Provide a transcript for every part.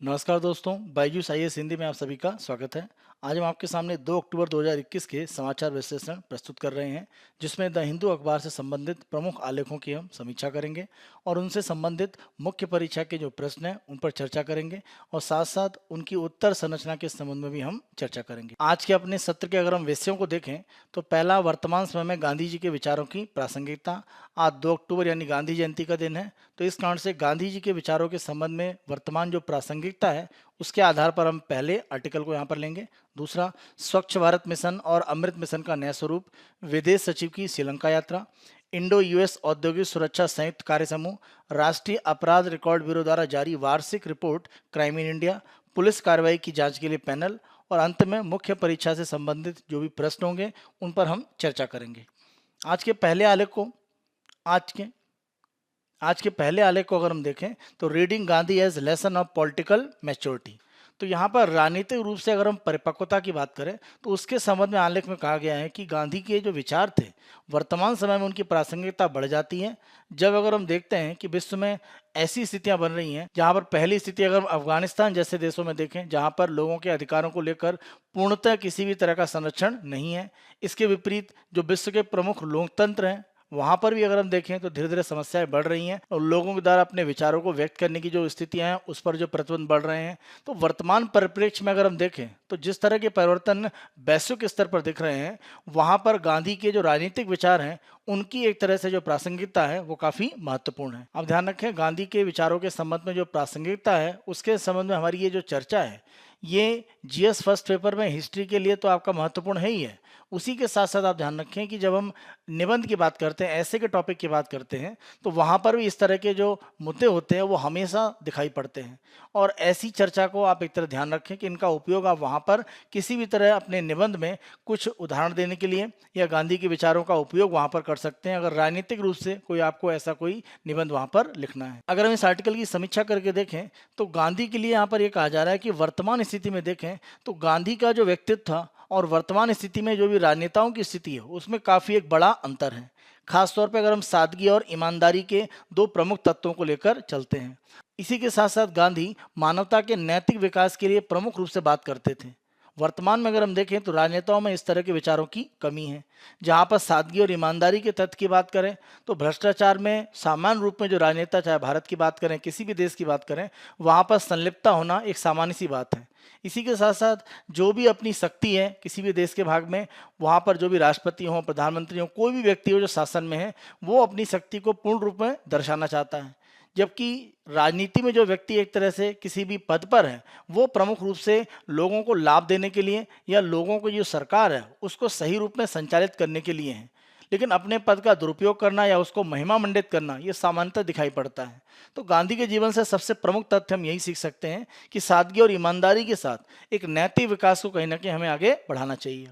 नमस्कार दोस्तों, बायजूस आईएएस हिंदी में आप सभी का स्वागत है। आज हम आपके सामने 2 अक्टूबर 2021 के समाचार विश्लेषण प्रस्तुत कर रहे हैं, जिसमें द हिंदू अखबार से संबंधित प्रमुख आलेखों की हम समीक्षा करेंगे और उनसे संबंधित मुख्य परीक्षा के जो प्रश्न हैं उन पर चर्चा करेंगे और साथ साथ उनकी उत्तर संरचना के संबंध में भी हम चर्चा करेंगे। आज के अपने सत्र के अगर हम विषयों को देखें तो पहला, वर्तमान समय में गांधी जी के विचारों की प्रासंगिकता। आज 2 अक्टूबर यानी गांधी जयंती का दिन है, तो इस कारण से गांधी जी के विचारों के संबंध में वर्तमान जो प्रासंगिकता है उसके आधार पर हम पहले आर्टिकल को यहाँ पर लेंगे। दूसरा, स्वच्छ भारत मिशन और अमृत मिशन का नया स्वरूप, विदेश सचिव की श्रीलंका यात्रा, इंडो यूएस औद्योगिक सुरक्षा संयुक्त कार्य समूह, राष्ट्रीय अपराध रिकॉर्ड ब्यूरो द्वारा जारी वार्षिक report crime in India, police कार्रवाई की जांच के लिए पैनल और अंत में मुख्य परीक्षा से संबंधित जो भी प्रश्न होंगे उन पर हम चर्चा करेंगे। आज के पहले आलेख को आज के पहले आलेख को अगर हम देखें तो reading Gandhi as lesson of political maturity, तो यहाँ पर राजनीतिक रूप से अगर हम परिपक्वता की बात करें तो उसके संबंध में आलेख में कहा गया है कि गांधी के जो विचार थे वर्तमान समय में उनकी प्रासंगिकता बढ़ जाती है जब अगर हम देखते हैं कि विश्व में ऐसी स्थितियां बन रही हैं जहां पर पहली स्थिति अगर हम अफगानिस्तान जैसे देशों में देखें जहां पर लोगों के अधिकारों को लेकर पूर्णतः किसी भी तरह का संरक्षण नहीं है। इसके विपरीत जो विश्व के प्रमुख लोकतंत्र हैं वहां पर भी अगर हम देखें तो धीरे धीरे समस्याएं बढ़ रही हैं और लोगों के द्वारा अपने विचारों को व्यक्त करने की जो स्थितियां हैं उस पर जो प्रतिबंध बढ़ रहे हैं। तो वर्तमान परिप्रेक्ष्य में अगर हम देखें तो जिस तरह के परिवर्तन वैश्विक स्तर पर दिख रहे हैं वहां पर गांधी के जो राजनीतिक विचार हैं उनकी एक तरह से जो प्रासंगिकता है वो काफी महत्वपूर्ण है। अब ध्यान रखें, गांधी के विचारों के संबंध में जो प्रासंगिकता है उसके संबंध में हमारी ये जो चर्चा है ये जीएस फर्स्ट पेपर में हिस्ट्री के लिए तो आपका महत्वपूर्ण है ही है। उसी के साथ साथ आप ध्यान रखें कि जब हम निबंध की बात करते हैं, ऐसे के टॉपिक की बात करते हैं, तो वहाँ पर भी इस तरह के जो मुद्दे होते हैं वो हमेशा दिखाई पड़ते हैं और ऐसी चर्चा को आप एक तरह ध्यान रखें कि इनका उपयोग आप वहाँ पर किसी भी तरह अपने निबंध में कुछ उदाहरण देने के लिए या गांधी के विचारों का उपयोग वहाँ पर कर सकते हैं अगर राजनीतिक रूप से कोई आपको ऐसा कोई निबंध वहाँ पर लिखना है। अगर हम इस आर्टिकल की समीक्षा करके देखें तो गांधी के लिए यहाँ पर यह कहा जा रहा है कि वर्तमान स्थिति में देखें तो गांधी का जो व्यक्तित्व था और वर्तमान स्थिति में जो भी राजनेताओं की स्थिति है उसमें काफी एक बड़ा अंतर है। खासतौर पर अगर हम सादगी और ईमानदारी के दो प्रमुख तत्वों को लेकर चलते हैं। इसी के साथ साथ गांधी मानवता के नैतिक विकास के लिए प्रमुख रूप से बात करते थे। वर्तमान में अगर हम देखें तो राजनेताओं में इस तरह के विचारों की कमी है। जहां पर सादगी और ईमानदारी के तथ्य की बात करें तो भ्रष्टाचार में सामान्य रूप में जो राजनेता, चाहे भारत की बात करें किसी भी देश की बात करें, वहां पर संलिप्तता होना एक सामान्य सी बात है। इसी के साथ साथ जो भी अपनी शक्ति है किसी भी देश के भाग में, वहां पर जो भी राष्ट्रपति हो, प्रधानमंत्री हो, कोई भी व्यक्ति हो जो शासन में है वो अपनी शक्ति को पूर्ण रूप में दर्शाना चाहता है। जबकि राजनीति में जो व्यक्ति एक तरह से किसी भी पद पर है वो प्रमुख रूप से लोगों को लाभ देने के लिए या लोगों को जो सरकार है उसको सही रूप में संचालित करने के लिए है, लेकिन अपने पद का दुरुपयोग करना या उसको महिमा मंडित करना ये सामान्यतः दिखाई पड़ता है। तो गांधी के जीवन से सबसे प्रमुख तथ्य हम यही सीख सकते हैं कि सादगी और ईमानदारी के साथ एक नैतिक विकास को कहीं ना कहीं हमें आगे बढ़ाना चाहिए।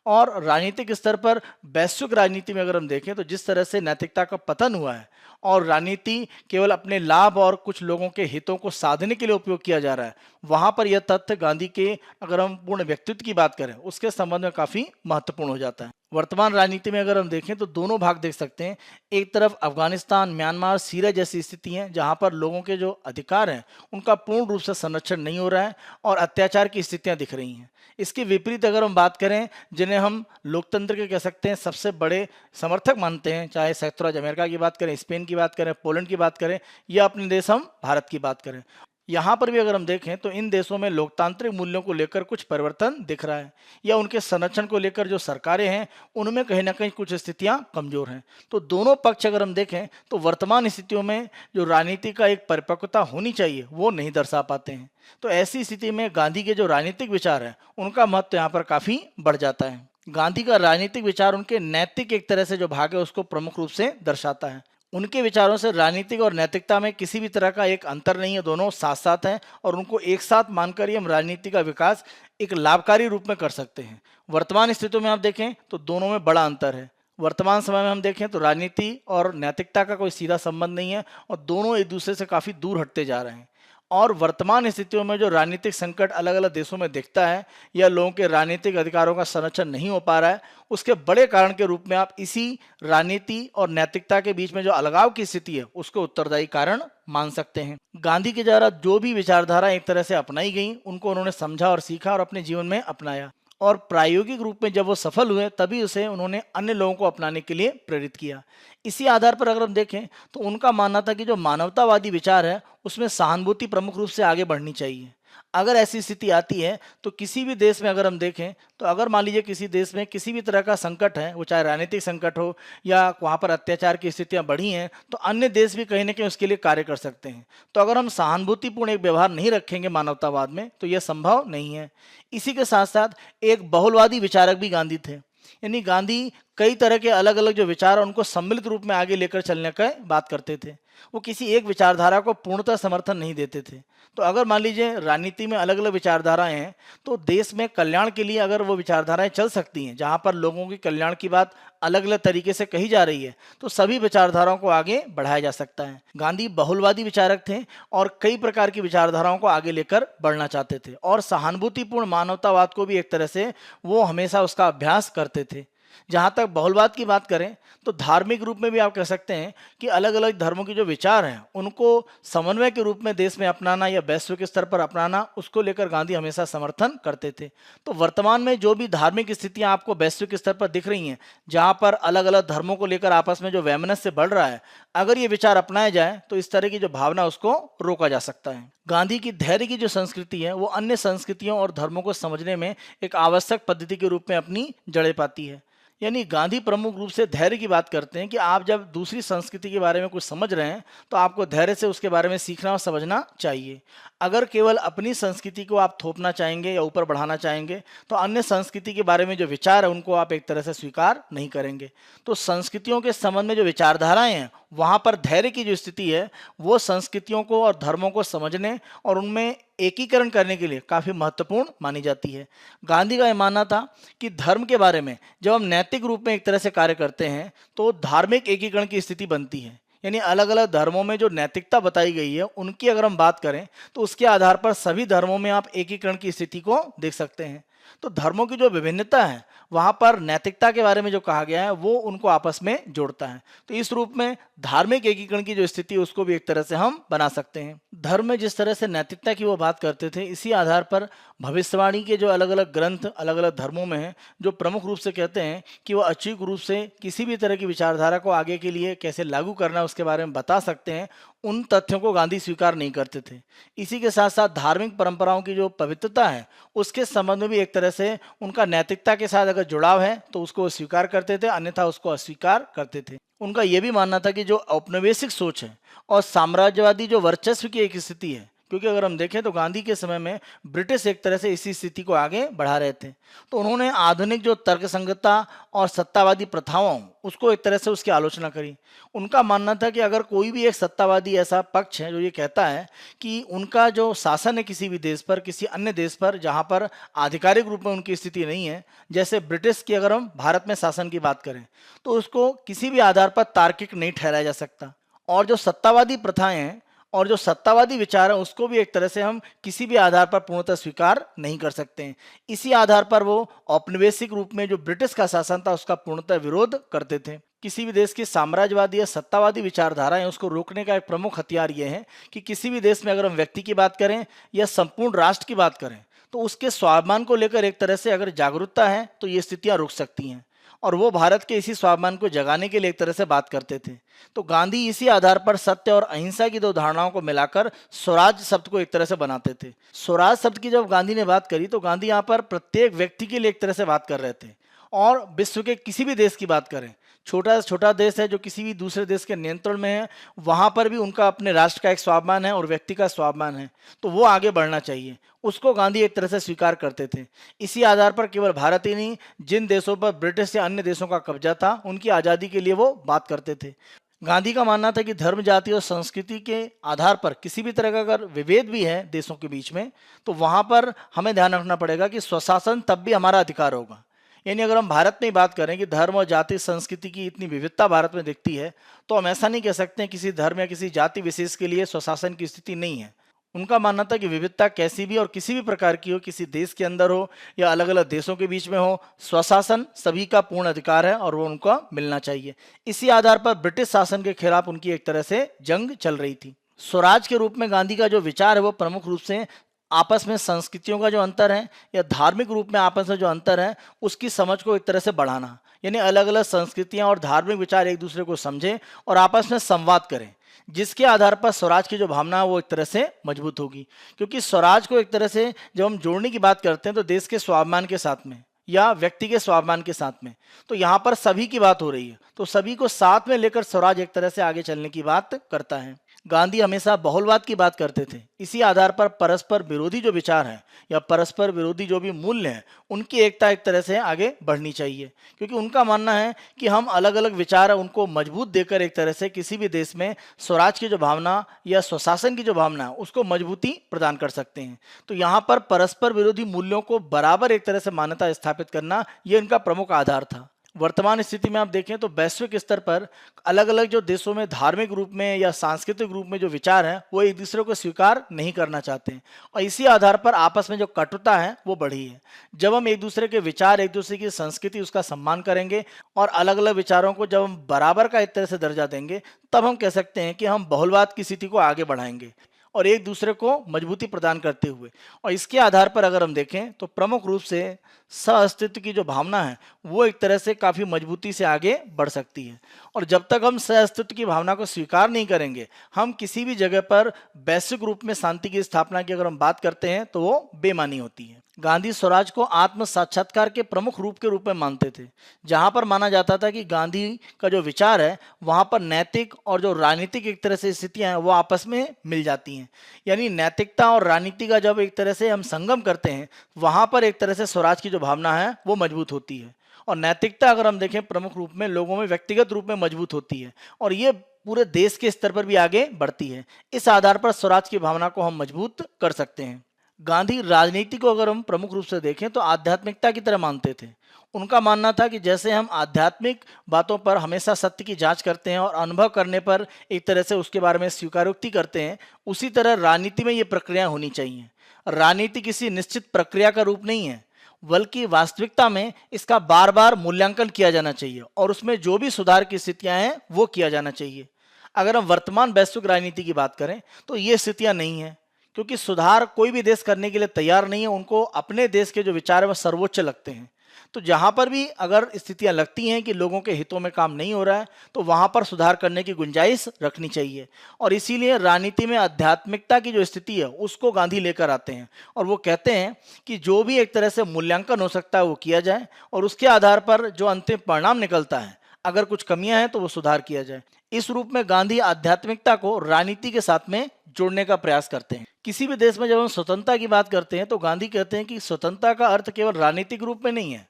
और राजनीतिक स्तर पर वैश्विक राजनीति में अगर हम देखें तो जिस तरह से नैतिकता का पतन हुआ है और राजनीति केवल अपने लाभ और कुछ लोगों के हितों को साधने के लिए उपयोग किया जा रहा है, वहां पर यह तथ्य गांधी के अगर हम पूर्ण व्यक्तित्व की बात करें उसके संबंध में काफी महत्वपूर्ण हो जाता है। वर्तमान राजनीति में अगर हम देखें तो दोनों भाग देख सकते हैं। एक तरफ अफगानिस्तान, म्यांमार, सीरिया जैसी स्थिति हैं जहां पर लोगों के जो अधिकार हैं उनका पूर्ण रूप से संरक्षण नहीं हो रहा है और अत्याचार की स्थितियां दिख रही हैं। इसके विपरीत अगर हम बात करें जिन्हें हम लोकतंत्र के कह सकते हैं सबसे बड़े समर्थक मानते हैं, चाहे संयुक्त राज्य अमेरिका की बात करें, स्पेन की बात करें, पोलैंड की बात करें या अपने देश हम भारत की बात करें, यहाँ पर भी अगर हम देखें तो इन देशों में लोकतांत्रिक मूल्यों को लेकर कुछ परिवर्तन दिख रहा है या उनके संरक्षण को लेकर जो सरकारें हैं उनमें कहीं ना कहीं कुछ स्थितियां कमजोर हैं। तो दोनों पक्ष अगर हम देखें तो वर्तमान स्थितियों में जो राजनीति का एक परिपक्वता होनी चाहिए वो नहीं दर्शा पाते हैं। तो ऐसी स्थिति में गांधी के जो राजनीतिक विचार है उनका महत्व यहाँ पर काफी बढ़ जाता है। गांधी का राजनीतिक विचार उनके नैतिक एक तरह से जो भाग है उसको प्रमुख रूप से दर्शाता है। उनके विचारों से राजनीतिक और नैतिकता में किसी भी तरह का एक अंतर नहीं है, दोनों साथ साथ हैं और उनको एक साथ मानकर ही हम राजनीति का विकास एक लाभकारी रूप में कर सकते हैं। वर्तमान स्थितियों में आप देखें तो दोनों में बड़ा अंतर है। वर्तमान समय में हम देखें तो राजनीति और नैतिकता का कोई सीधा संबंध नहीं है और दोनों एक दूसरे से काफी दूर हटते जा रहे हैं। और वर्तमान स्थितियों में जो राजनीतिक संकट अलग अलग देशों में दिखता है या लोगों के राजनीतिक अधिकारों का संरक्षण नहीं हो पा रहा है, उसके बड़े कारण के रूप में आप इसी राजनीति और नैतिकता के बीच में जो अलगाव की स्थिति है उसको उत्तरदायी कारण मान सकते हैं। गांधी के द्वारा जो भी विचारधारा एक तरह से अपनाई गई उनको उन्होंने समझा और सीखा और अपने जीवन में अपनाया, और प्रायोगिक रूप में जब वो सफल हुए तभी उसे उन्होंने अन्य लोगों को अपनाने के लिए प्रेरित किया। इसी आधार पर अगर हम देखें तो उनका मानना था कि जो मानवतावादी विचार है उसमें सहानुभूति प्रमुख रूप से आगे बढ़नी चाहिए। अगर ऐसी स्थिति आती है तो किसी भी देश में अगर हम देखें तो अगर मान लीजिए किसी देश में किसी भी तरह का संकट है, वो चाहे राजनीतिक संकट हो या वहाँ पर अत्याचार की स्थितियाँ बढ़ी हैं, तो अन्य देश भी कहीं ना कहीं उसके लिए कार्य कर सकते हैं। तो अगर हम सहानुभूतिपूर्ण एक व्यवहार नहीं रखेंगे मानवतावाद में तो यह संभव नहीं है। इसी के साथ साथ एक बहुलवादी विचारक भी गांधी थे, यानी गांधी कई तरह के अलग अलग जो विचार हैं उनको सम्मिलित रूप में आगे लेकर चलने का बात करते थे। वो किसी एक विचारधारा को पूर्णतः समर्थन नहीं देते थे। तो अगर मान लीजिए राजनीति में अलग अलग विचारधाराएं हैं तो देश में कल्याण के लिए अगर वो विचारधाराएं चल सकती हैं, जहां पर लोगों की कल्याण की बात अलग अलग तरीके से कही जा रही है, तो सभी विचारधाराओं को आगे बढ़ाया जा सकता है। गांधी बहुलवादी विचारक थे और कई प्रकार की विचारधाराओं को आगे लेकर बढ़ना चाहते थे, और सहानुभूतिपूर्ण मानवतावाद को भी एक तरह से वो हमेशा उसका अभ्यास करते थे। जहाँ तक बहुलवाद की बात करें तो धार्मिक रूप में भी आप कह सकते हैं कि अलग अलग धर्मों के जो विचार हैं उनको समन्वय के रूप में देश में अपनाना या वैश्विक स्तर पर अपनाना, उसको लेकर गांधी हमेशा समर्थन करते थे। तो वर्तमान में जो भी धार्मिक स्थितियां आपको वैश्विक स्तर पर दिख रही हैं, जहां पर अलग अलग धर्मों को लेकर आपस में जो वैमनस्य बढ़ रहा है, अगर ये विचार अपनाया जाए तो इस तरह की जो भावना उसको रोका जा सकता है। गांधी की धैर्य की जो संस्कृति है वो अन्य संस्कृतियों और धर्मों को समझने में एक आवश्यक पद्धति के रूप में अपनी जड़ें पाती है। यानी गांधी प्रमुख रूप से धैर्य की बात करते हैं कि आप जब दूसरी संस्कृति के बारे में कुछ समझ रहे हैं तो आपको धैर्य से उसके बारे में सीखना और समझना चाहिए। अगर केवल अपनी संस्कृति को आप थोपना चाहेंगे या ऊपर बढ़ाना चाहेंगे तो अन्य संस्कृति के बारे में जो विचार है उनको आप एक तरह से स्वीकार नहीं करेंगे। तो संस्कृतियों के संबंध में जो विचारधाराएं हैं वहाँ पर धैर्य की जो स्थिति है वो संस्कृतियों को और धर्मों को समझने और उनमें एकीकरण करने के लिए काफ़ी महत्वपूर्ण मानी जाती है। गांधी का यह मानना था कि धर्म के बारे में जब हम नैतिक रूप में एक तरह से कार्य करते हैं तो धार्मिक एकीकरण की स्थिति बनती है। यानी अलग अलग धर्मों में जो नैतिकता बताई गई है उनकी अगर हम बात करें तो उसके आधार पर सभी धर्मों में आप एकीकरण की स्थिति को देख सकते हैं। तो धर्मों की जो विभिन्नता है वहाँ पर नैतिकता के बारे में जो कहा गया है वो उनको आपस में जोड़ता है। तो इस रूप में धार्मिक एकीकरण की जो स्थिति है उसको भी एक तरह से हम बना सकते हैं। धर्म में जिस तरह से नैतिकता की वो बात करते थे, इसी आधार पर भविष्यवाणी के जो अलग अलग ग्रंथ अलग अलग धर्मों में हैं जो प्रमुख रूप से कहते हैं कि वो अचूक रूप से किसी भी तरह की विचारधारा को आगे के लिए कैसे लागू करना है उसके बारे में बता सकते हैं, उन तथ्यों को गांधी स्वीकार नहीं करते थे। इसी के साथ साथ धार्मिक परंपराओं की जो पवित्रता है उसके संबंध में भी एक तरह से उनका नैतिकता के साथ अगर जुड़ाव है तो उसको स्वीकार करते थे, अन्यथा उसको अस्वीकार करते थे। उनका यह भी मानना था कि जो औपनिवेशिक सोच है और साम्राज्यवादी जो वर्चस्व की एक स्थिति है, क्योंकि अगर हम देखें तो गांधी के समय में ब्रिटिश एक तरह से इसी स्थिति को आगे बढ़ा रहे थे, तो उन्होंने आधुनिक जो तर्कसंगतता और सत्तावादी प्रथाओं उसको एक तरह से उसकी आलोचना करी। उनका मानना था कि अगर कोई भी एक सत्तावादी ऐसा पक्ष है जो ये कहता है कि उनका जो शासन है किसी भी देश पर, किसी अन्य देश पर जहाँ पर आधिकारिक रूप में उनकी स्थिति नहीं है, जैसे ब्रिटिश की अगर हम भारत में शासन की बात करें, तो उसको किसी भी आधार पर तार्किक नहीं ठहराया जा सकता। और जो सत्तावादी प्रथाएं हैं और जो सत्तावादी विचार है उसको भी एक तरह से हम किसी भी आधार पर पूर्णतः स्वीकार नहीं कर सकते हैं। इसी आधार पर वो औपनिवेशिक रूप में जो ब्रिटिश का शासन था उसका पूर्णतः विरोध करते थे। किसी भी देश की साम्राज्यवादी या सत्तावादी विचारधाराएं उसको रोकने का एक प्रमुख हथियार ये है कि किसी भी देश में अगर हम व्यक्ति की बात करें या संपूर्ण राष्ट्र की बात करें तो उसके स्वाभिमान को लेकर एक तरह से अगर जागरूकता है तो ये स्थितियां रुक सकती हैं, और वो भारत के इसी स्वाभिमान को जगाने के लिए एक तरह से बात करते थे। तो गांधी इसी आधार पर सत्य और अहिंसा की दो धारणाओं को मिलाकर स्वराज शब्द को एक तरह से बनाते थे। स्वराज शब्द की जब गांधी ने बात करी तो गांधी यहाँ पर प्रत्येक व्यक्ति के लिए एक तरह से बात कर रहे थे, और विश्व के किसी भी देश की बात करें, छोटा से छोटा देश है जो किसी भी दूसरे देश के नियंत्रण में है, वहाँ पर भी उनका अपने राष्ट्र का एक स्वाभिमान है और व्यक्ति का स्वाभिमान है, तो वो आगे बढ़ना चाहिए, उसको गांधी एक तरह से स्वीकार करते थे। इसी आधार पर केवल भारत ही नहीं, जिन देशों पर ब्रिटिश या अन्य देशों का कब्जा था उनकी आज़ादी के लिए वो बात करते थे। गांधी का मानना था कि धर्म, जाति और संस्कृति के आधार पर किसी भी तरह का अगर विभेद भी है देशों के बीच में तो वहाँ पर हमें ध्यान रखना पड़ेगा कि स्वशासन तब भी हमारा अधिकार होगा। यानी अगर हम भारत में बात करें कि धर्म और जाति संस्कृति की इतनी विविधता भारत में दिखती है, तो हम ऐसा नहीं कह सकते हैं किसी धर्म या किसी जाति विशेष के लिए स्वशासन की स्थिति नहीं है। उनका मानना था कि विविधता कैसी भी और किसी भी प्रकार की हो, किसी देश के अंदर हो या अलग अलग देशों के बीच में हो, स्वशासन सभी का पूर्ण अधिकार है और वो उनको मिलना चाहिए। इसी आधार पर ब्रिटिश शासन के खिलाफ उनकी एक तरह से जंग चल रही थी। स्वराज के रूप में गांधी का जो विचार है वो प्रमुख रूप से आपस में संस्कृतियों का जो अंतर है या धार्मिक रूप में आपस में जो अंतर है उसकी समझ को एक तरह से बढ़ाना, यानी अलग अलग संस्कृतियां और धार्मिक विचार एक दूसरे को समझें और आपस में संवाद करें, जिसके आधार पर स्वराज की जो भावना है वो एक तरह से मजबूत होगी। क्योंकि स्वराज को एक तरह से जब हम जोड़ने की बात करते हैं तो देश के स्वाभिमान के साथ में या व्यक्ति के स्वाभिमान के साथ में, तो यहाँ पर सभी की बात हो रही है, तो सभी को साथ में लेकर स्वराज एक तरह से आगे चलने की बात करता है। गांधी हमेशा बहुलवाद की बात करते थे। इसी आधार पर परस्पर विरोधी जो विचार है या परस्पर विरोधी जो भी मूल्य हैं उनकी एकता एक तरह से आगे बढ़नी चाहिए, क्योंकि उनका मानना है कि हम अलग अलग विचार है उनको मजबूत देकर एक तरह से किसी भी देश में स्वराज की जो भावना या स्वशासन की जो भावना है उसको मजबूती प्रदान कर सकते हैं। तो यहाँ पर परस्पर विरोधी मूल्यों को बराबर एक तरह से मान्यता स्थापित करना ये इनका प्रमुख आधार था। वर्तमान स्थिति में आप देखें तो वैश्विक स्तर पर अलग अलग जो देशों में धार्मिक रूप में या सांस्कृतिक रूप में जो विचार हैं वो एक दूसरे को स्वीकार नहीं करना चाहते हैं और इसी आधार पर आपस में जो कटुता है वो बढ़ी है। जब हम एक दूसरे के विचार, एक दूसरे की संस्कृति, उसका सम्मान करेंगे और अलग अलग विचारों को जब हम बराबर का एक तरह से दर्जा देंगे तब हम कह सकते हैं कि हम बहुलवाद की स्थिति को आगे बढ़ाएंगे और एक दूसरे को मजबूती प्रदान करते हुए। और इसके आधार पर अगर हम देखें तो प्रमुख रूप से सह-अस्तित्व की जो भावना है वो एक तरह से काफ़ी मजबूती से आगे बढ़ सकती है। और जब तक हम सह-अस्तित्व की भावना को स्वीकार नहीं करेंगे, हम किसी भी जगह पर वैश्विक रूप में शांति की स्थापना की अगर हम बात करते हैं तो वो बेमानी होती है। गांधी स्वराज को आत्म साक्षात्कार के प्रमुख रूप के रूप में मानते थे, जहां पर माना जाता था कि गांधी का जो विचार है वहां पर नैतिक और जो राजनीतिक एक तरह से स्थितियां हैं वो आपस में मिल जाती हैं। यानी नैतिकता और राजनीति का जब एक तरह से हम संगम करते हैं वहां पर एक तरह से स्वराज की जो भावना है वो मजबूत होती है। और नैतिकता अगर हम देखें प्रमुख रूप में लोगों में व्यक्तिगत रूप में मजबूत होती है और ये पूरे देश के स्तर पर भी आगे बढ़ती है। इस आधार पर स्वराज की भावना को हम मजबूत कर सकते हैं। गांधी राजनीति को अगर हम प्रमुख रूप से देखें तो आध्यात्मिकता की तरह मानते थे। उनका मानना था कि जैसे हम आध्यात्मिक बातों पर हमेशा सत्य की जांच करते हैं और अनुभव करने पर एक तरह से उसके बारे में स्वीकारोक्ति करते हैं, उसी तरह राजनीति में ये प्रक्रिया होनी चाहिए। राजनीति किसी निश्चित प्रक्रिया का रूप नहीं है, बल्कि वास्तविकता में इसका बार बार मूल्यांकन किया जाना चाहिए और उसमें जो भी सुधार की स्थितियां हैं वो किया जाना चाहिए। अगर हम वर्तमान वैश्विक राजनीति की बात करें तो ये स्थितियां नहीं है, क्योंकि सुधार कोई भी देश करने के लिए तैयार नहीं है। उनको अपने देश के जो विचार है वो सर्वोच्च लगते हैं। तो जहां पर भी अगर स्थितियां लगती हैं कि लोगों के हितों में काम नहीं हो रहा है तो वहां पर सुधार करने की गुंजाइश रखनी चाहिए। और इसीलिए राजनीति में आध्यात्मिकता की जो स्थिति है उसको गांधी लेकर आते हैं और वो कहते हैं कि जो भी एक तरह से मूल्यांकन हो सकता है वो किया जाए और उसके आधार पर जो अंतिम परिणाम निकलता है, अगर कुछ कमियां हैं तो वो सुधार किया जाए। इस रूप में गांधी आध्यात्मिकता को राजनीति के साथ में जोड़ने का प्रयास करते हैं। किसी भी देश में जब हम स्वतंत्रता की बात करते हैं तो गांधी कहते हैं कि स्वतंत्रता का अर्थ केवल राजनीतिक रूप में नहीं है,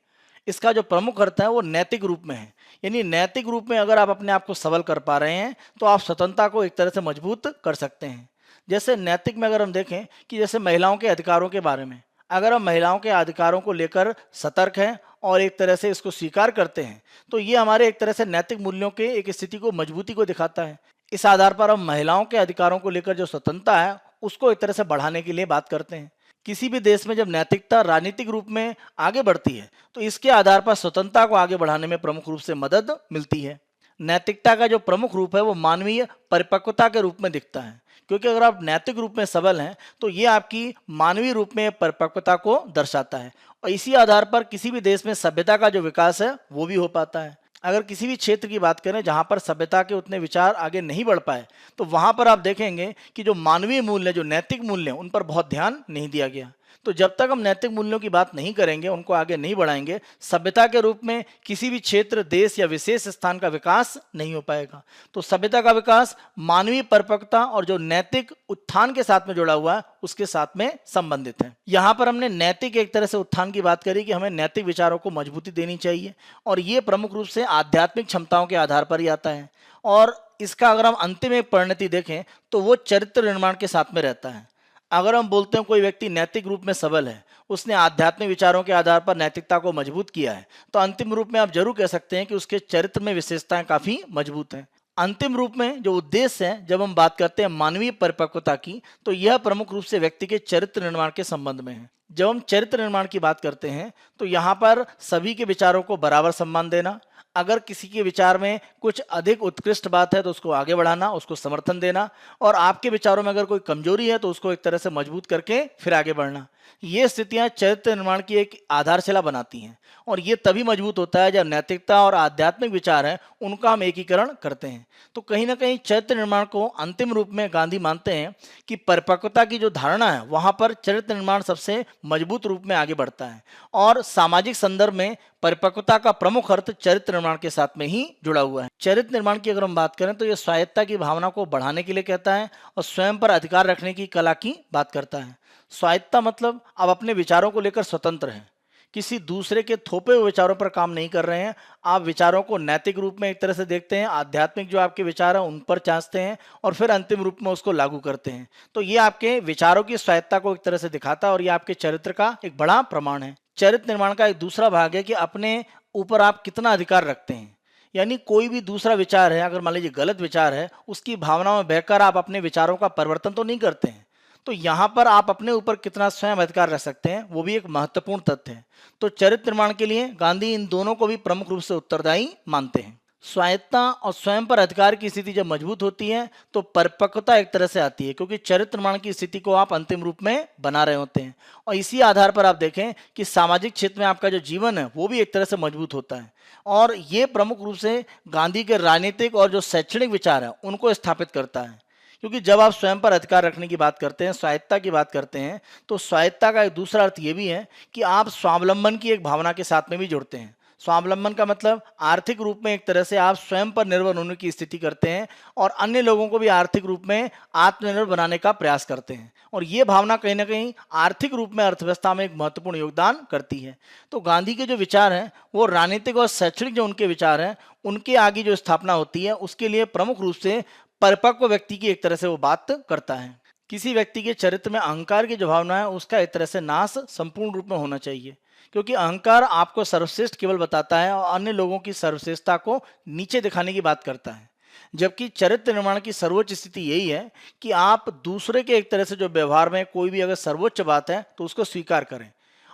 इसका जो प्रमुख अर्थ है वो नैतिक रूप में है। यानी नैतिक रूप में अगर आप अपने आप को सबल कर पा रहे हैं तो आप स्वतंत्रता को एक तरह से मजबूत कर सकते हैं। जैसे नैतिक में अगर हम देखें कि जैसे महिलाओं के अधिकारों के बारे में, अगर हम महिलाओं के अधिकारों को लेकर सतर्क हैं और एक तरह से इसको स्वीकार करते हैं तो ये हमारे एक तरह से नैतिक मूल्यों के एक स्थिति को, मजबूती को दिखाता है। इस आधार पर हम महिलाओं के अधिकारों को लेकर जो स्वतंत्रता है उसको एक तरह से बढ़ाने के लिए बात करते हैं। किसी भी देश में जब नैतिकता राजनीतिक रूप में आगे बढ़ती है तो इसके आधार पर स्वतंत्रता को आगे बढ़ाने में प्रमुख रूप से मदद मिलती है। नैतिकता का जो प्रमुख रूप है वो मानवीय परिपक्वता के रूप में दिखता है, क्योंकि अगर आप नैतिक रूप में सबल हैं तो ये आपकी मानवीय रूप में परिपक्वता को दर्शाता है और इसी आधार पर किसी भी देश में सभ्यता का जो विकास है वो भी हो पाता है। अगर किसी भी क्षेत्र की बात करें जहां पर सभ्यता के उतने विचार आगे नहीं बढ़ पाए तो वहां पर आप देखेंगे कि जो मानवीय मूल्य, जो नैतिक मूल्य, उन पर बहुत ध्यान नहीं दिया गया। तो जब तक हम नैतिक मूल्यों की बात नहीं करेंगे, उनको आगे नहीं बढ़ाएंगे, सभ्यता के रूप में किसी भी क्षेत्र, देश या विशेष स्थान का विकास नहीं हो पाएगा। तो सभ्यता का विकास मानवीय परिपक्वता और जो नैतिक उत्थान के साथ में जुड़ा हुआ है उसके साथ में संबंधित है। यहाँ पर हमने नैतिक एक तरह से उत्थान की बात करी कि हमें नैतिक विचारों को मजबूती देनी चाहिए और ये प्रमुख रूप से आध्यात्मिक क्षमताओं के आधार पर ही आता है। और इसका अगर हम अंतिम एक परिणति देखें तो वो चरित्र निर्माण के साथ में रहता है। अगर हम बोलते हैं कोई व्यक्ति नैतिक रूप में सबल है, उसने आध्यात्मिक विचारों के आधार पर नैतिकता को मजबूत किया है, तो अंतिम रूप में आप जरूर कह सकते हैं कि उसके चरित्र में विशेषताएं काफी मजबूत हैं। अंतिम रूप में जो उद्देश्य है, जब हम बात करते हैं मानवीय परिपक्वता की, तो यह प्रमुख रूप से व्यक्ति के चरित्र निर्माण के संबंध में है। जब हम चरित्र निर्माण की बात करते हैं तो यहाँ पर सभी के विचारों को बराबर सम्मान देना, अगर किसी के विचार में कुछ अधिक उत्कृष्ट बात है तो उसको आगे बढ़ाना, उसको समर्थन देना, और आपके विचारों में अगर कोई कमजोरी है तो उसको एक तरह से मजबूत करके फिर आगे बढ़ना। ये स्थितियां चरित्र निर्माण की एक आधारशिला बनाती हैं, और ये तभी मजबूत होता है जब नैतिकता और आध्यात्मिक विचार हैं उनका हम एकीकरण करते हैं। तो कहीं ना कहीं चरित्र निर्माण को अंतिम रूप में गांधी मानते हैं कि परिपक्वता की जो धारणा है वहां पर चरित्र निर्माण सबसे मजबूत रूप में आगे बढ़ता है, और सामाजिक संदर्भ में परिपक्वता का प्रमुख अर्थ चरित्र निर्माण के साथ में ही जुड़ा हुआ है। चरित्र निर्माण की अगर हम बात करें तो यह स्वायत्तता की भावना को बढ़ाने के लिए कहता है और स्वयं पर अधिकार रखने की कला की बात करता है। स्वायत्तता मतलब आप अपने विचारों को लेकर स्वतंत्र हैं, किसी दूसरे के थोपे हुए विचारों पर काम नहीं कर रहे हैं। आप विचारों को नैतिक रूप में एक तरह से देखते हैं, आध्यात्मिक जो आपके विचार हैं उन पर जांचते हैं और फिर अंतिम रूप में उसको लागू करते हैं। तो ये आपके विचारों की स्वायत्तता को एक तरह से दिखाता है और ये आपके चरित्र का एक बड़ा प्रमाण है। चरित्र निर्माण का एक दूसरा भाग है कि अपने ऊपर आप कितना अधिकार रखते हैं, यानी कोई भी दूसरा विचार है, अगर मान लीजिए गलत विचार है, उसकी भावना में बहकर आप अपने विचारों का परिवर्तन तो नहीं करते हैं। तो यहाँ पर आप अपने ऊपर कितना स्वयं अधिकार रख सकते हैं, वो भी एक महत्वपूर्ण तथ्य है। तो चरित्र निर्माण के लिए गांधी इन दोनों को भी प्रमुख रूप से उत्तरदायी मानते हैं। स्वायत्तता और स्वयं पर अधिकार की स्थिति जब मजबूत होती है तो परिपक्वता एक तरह से आती है, क्योंकि चरित्र निर्माण की स्थिति को आप अंतिम रूप में बना रहे होते हैं। और इसी आधार पर आप देखें कि सामाजिक क्षेत्र में आपका जो जीवन है वो भी एक तरह से मजबूत होता है, और ये प्रमुख रूप से गांधी के राजनीतिक और जो शैक्षणिक विचार है उनको स्थापित करता है। क्योंकि जब आप स्वयं पर अधिकार रखने की बात करते हैं, स्वायत्तता की बात करते हैं, तो स्वायत्तता का एक दूसरा अर्थ ये भी है कि आप स्वावलंबन की एक भावना के साथ में भी जुड़ते हैं। स्वावलंबन का मतलब आर्थिक रूप में एक तरह से आप स्वयं पर निर्भर होने की स्थिति करते हैं और अन्य लोगों को भी आर्थिक रूप में आत्मनिर्भर बनाने का प्रयास करते हैं, और ये भावना कहीं ना कहीं आर्थिक रूप में अर्थव्यवस्था में एक महत्वपूर्ण योगदान करती है। तो गांधी के जो विचार हैं वो राजनीतिक और शैक्षणिक जो उनके विचार हैं उनके आगे जो स्थापना होती है उसके लिए प्रमुख रूप से परिपक्व व्यक्ति की एक तरह से वो बात करता है। किसी व्यक्ति के चरित्र में अहंकार की जो भावना है उसका एक तरह से नाश संपूर्ण रूप में होना चाहिए, क्योंकि अहंकार आपको सर्वश्रेष्ठ केवल बताता है और अन्य लोगों की सर्वश्रेष्ठता को नीचे दिखाने की बात करता है। जबकि चरित्र निर्माण की सर्वोच्च स्थिति यही है कि आप दूसरे के एक तरह से जो व्यवहार में कोई भी अगर सर्वोच्च बात है तो उसको स्वीकार करें,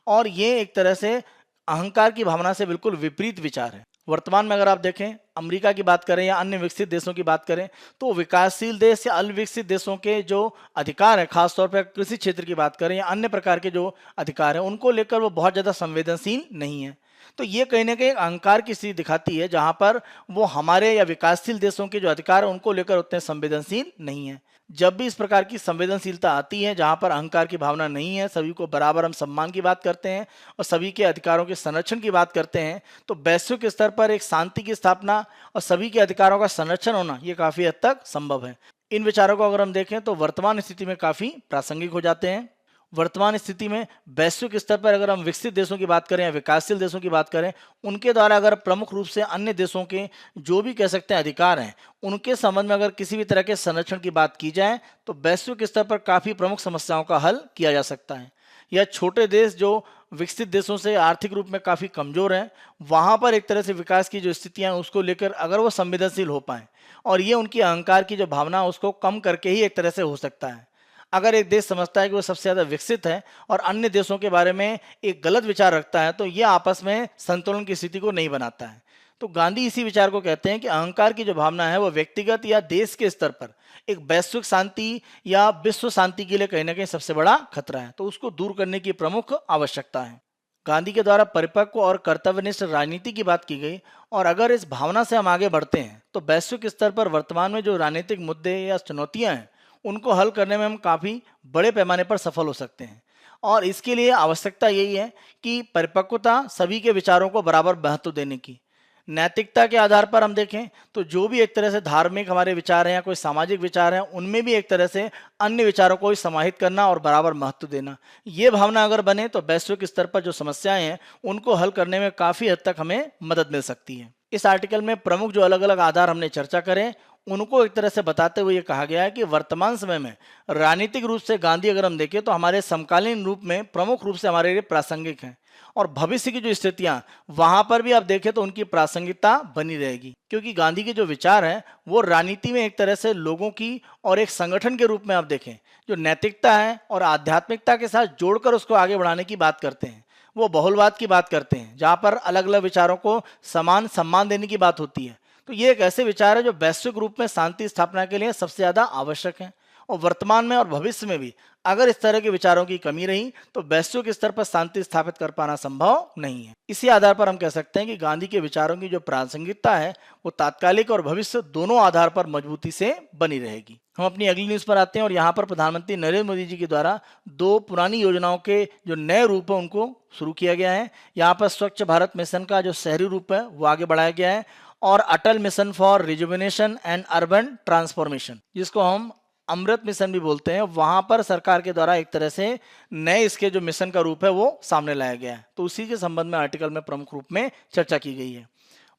और ये एक तरह से अहंकार की भावना से बिल्कुल विपरीत विचार है। वर्तमान में अगर आप देखें, अमेरिका की बात करें या अन्य विकसित देशों की बात करें, तो विकासशील देश या अल्पविकसित देशों के जो अधिकार है, खासतौर पर कृषि क्षेत्र की बात करें या अन्य प्रकार के जो अधिकार हैं उनको लेकर वो बहुत ज़्यादा संवेदनशील नहीं है। तो ये कहीं ना कहीं अहंकार की स्थिति दिखाती है, जहाँ पर वो हमारे या विकासशील देशों के जो अधिकार है उनको लेकर उतने संवेदनशील नहीं है। जब भी इस प्रकार की संवेदनशीलता आती है जहाँ पर अहंकार की भावना नहीं है, सभी को बराबर हम सम्मान की बात करते हैं और सभी के अधिकारों के संरक्षण की बात करते हैं, तो वैश्विक स्तर पर एक शांति की स्थापना और सभी के अधिकारों का संरक्षण होना ये काफ़ी हद तक संभव है। इन विचारों को अगर हम देखें तो वर्तमान स्थिति में काफ़ी प्रासंगिक हो जाते हैं। वर्तमान स्थिति में वैश्विक स्तर पर अगर हम विकसित देशों की बात करें या विकासशील देशों की बात करें, उनके द्वारा अगर प्रमुख रूप से अन्य देशों के जो भी कह सकते हैं अधिकार हैं उनके संबंध में अगर किसी भी तरह के संरक्षण की बात की जाए तो वैश्विक स्तर पर काफ़ी प्रमुख समस्याओं का हल किया जा सकता है। या छोटे देश जो विकसित देशों से आर्थिक रूप में काफ़ी कमज़ोर हैं, वहाँ पर एक तरह से विकास की जो स्थितियाँ हैं उसको लेकर अगर वो संवेदनशील हो पाएँ, और ये उनकी अहंकार की जो भावना उसको कम करके ही एक तरह से हो सकता है। अगर एक देश समझता है कि वो सबसे ज़्यादा विकसित है और अन्य देशों के बारे में एक गलत विचार रखता है, तो ये आपस में संतुलन की स्थिति को नहीं बनाता है। तो गांधी इसी विचार को कहते हैं कि अहंकार की जो भावना है वो व्यक्तिगत या देश के स्तर पर एक वैश्विक शांति या विश्व शांति के लिए कहीं ना कहीं सबसे बड़ा खतरा है, तो उसको दूर करने की प्रमुख आवश्यकता है। गांधी के द्वारा परिपक्व और कर्तव्यनिष्ठ राजनीति की बात की गई, और अगर इस भावना से हम आगे बढ़ते हैं तो वैश्विक स्तर पर वर्तमान में जो राजनीतिक मुद्दे या चुनौतियाँ हैं उनको हल करने में हम काफ़ी बड़े पैमाने पर सफल हो सकते हैं। और इसके लिए आवश्यकता यही है कि परिपक्वता, सभी के विचारों को बराबर महत्व देने की। नैतिकता के आधार पर हम देखें तो जो भी एक तरह से धार्मिक हमारे विचार हैं या कोई सामाजिक विचार हैं उनमें भी एक तरह से अन्य विचारों को समाहित करना और बराबर महत्व देना, ये भावना अगर बने तो वैश्विक स्तर पर जो समस्याएं हैं उनको हल करने में काफ़ी हद तक हमें मदद मिल सकती है। इस आर्टिकल में प्रमुख जो अलग अलग आधार हमने चर्चा करें उनको एक तरह से बताते हुए ये कहा गया है कि वर्तमान समय में राजनीतिक रूप से गांधी अगर हम देखें तो हमारे समकालीन रूप में प्रमुख रूप से हमारे लिए प्रासंगिक हैं, और भविष्य की जो स्थितियां वहां पर भी आप देखें तो उनकी प्रासंगिकता बनी रहेगी, क्योंकि गांधी के जो विचार हैं वो राजनीति में एक तरह से लोगों की और एक संगठन के रूप में आप देखें जो नैतिकता है और आध्यात्मिकता के साथ जोड़कर उसको आगे बढ़ाने की बात करते हैं। वो बहुलवाद की बात करते हैं जहां पर अलग अलग विचारों को समान सम्मान देने की बात होती है। तो ये एक ऐसे विचार है जो वैश्विक रूप में शांति स्थापना के लिए सबसे ज्यादा आवश्यक है, और वर्तमान में और भविष्य में भी अगर इस तरह के विचारों की कमी रही तो वैश्विक स्तर पर शांति स्थापित कर पाना संभव नहीं है। इसी आधार पर हम कह सकते हैं कि गांधी के विचारों की जो प्रासंगिकता है वो तात्कालिक और भविष्य दोनों आधार पर मजबूती से बनी रहेगी। हम अपनी अगली न्यूज पर आते हैं, और यहाँ पर प्रधानमंत्री नरेंद्र मोदी जी के द्वारा दो पुरानी योजनाओं के जो नए रूप है उनको शुरू किया गया है। यहाँ पर स्वच्छ भारत मिशन का जो शहरी रूप है वो आगे बढ़ाया गया है, और Atal mission for rejuvenation and urban transformation, जिसको हम अमृत मिशन भी बोलते हैं, वहां पर सरकार के द्वारा एक तरह से नए इसके जो मिशन का रूप है वो सामने लाया गया है। तो उसी के संबंध में आर्टिकल में प्रमुख रूप में चर्चा की गई है।